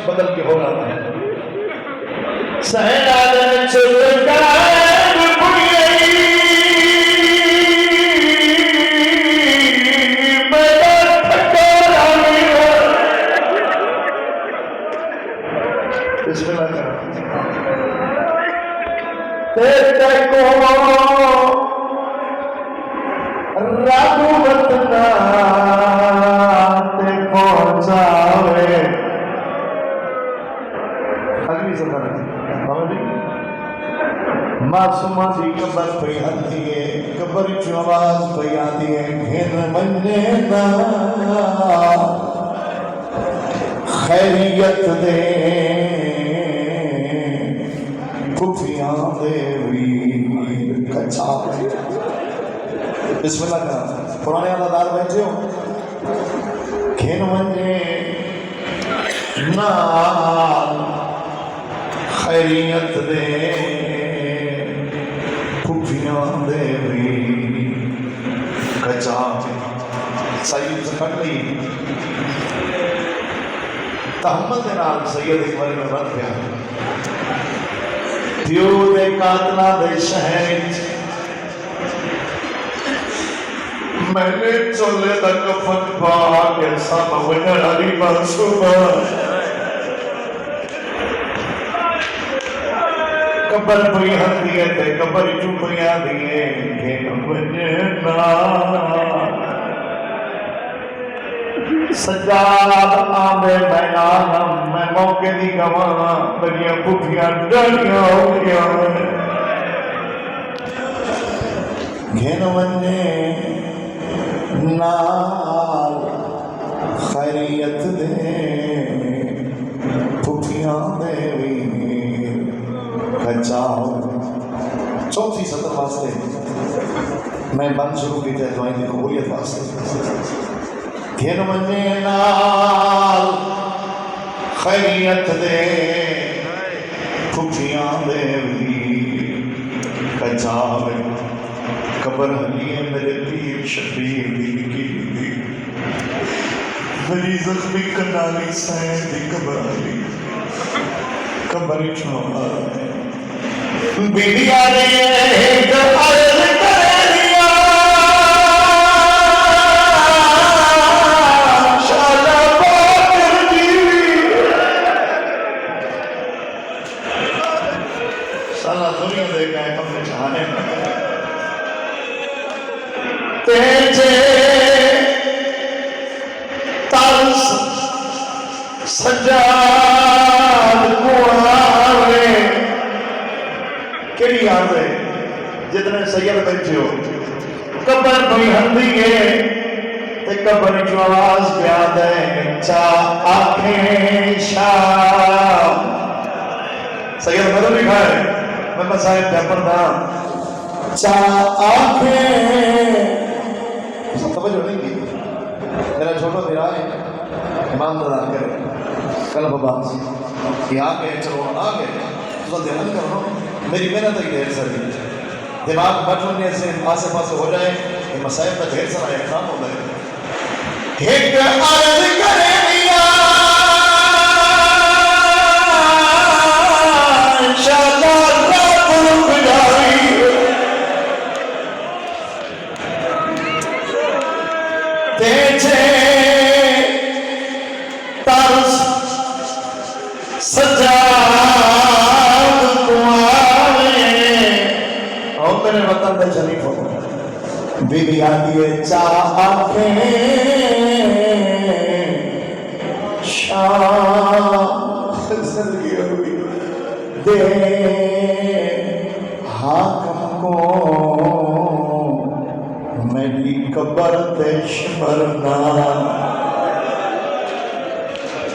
बदल के हो रहा है मासूमा जी कबर पे आती है, कबर की आवाज पे आती है, घेर मन्ने ना खैरियत दे खुफिया देवी कच्चा। बिस्मिल्लाह का पुराने अदादार बैठे हो, घेर मन्ने ना खैरियत दे देवी कचा सईद से कट ली तहम्मद के नाल सैयद एक बार में बन गया दियो दे कातला दे शहर मैंने चोले तक फन पा के सब वजन अली मंसूबा कबर पई हंदी है ते कबर चुपिया दिए के वजना सजाद आवे मैदान मैं मौके दी गवा बड़िया भुखियां डरिया हो गया घेन वने नाल खैरियत दे भुखियां देवी चौथी सत्र वास्ते मैं बंद शुरू की जाए दुआई की कबूलियत वास्ते घेर मने नाल खैरियत दे खुफियां देवी कचावे कबर हलिए मेरे पीर शबीर दी की मेरी जख्मी कनाली सैन दी कबराली कबर छुआ बिटिया ने अर्ज कर दिया शाला बाकर जी साला दुनिया दे गए अपने चाहने तेजे तरस सजाद कुआरे केड़ी याद है जितने सैयद बैठे हो कबर कोई हंदी है ते कबर जो आवाज प्याद है चा आंखें शाम सैयद मदद लिखा है मैं साहिब पेपर था चा आंखें समझ नहीं की मेरा छोटा मेरा है ईमानदार करे कल बाबा ये आ गए चलो आ गए तो ध्यान करो मेरी मेहनत ही ढेर सारी दिमाग बटने से आसे पास हो जाए ये मसाइल का ढेर सारा एहसान होता है एक अर्ज करे दिया इंशाअल्लाह रात रुक जाई तेजे तरस सजाद कुआरे और मेरे वतन में शरीफ हो बीबी आती है चाह आंखें शाम दे हाकम को मेरी कबर देश मरना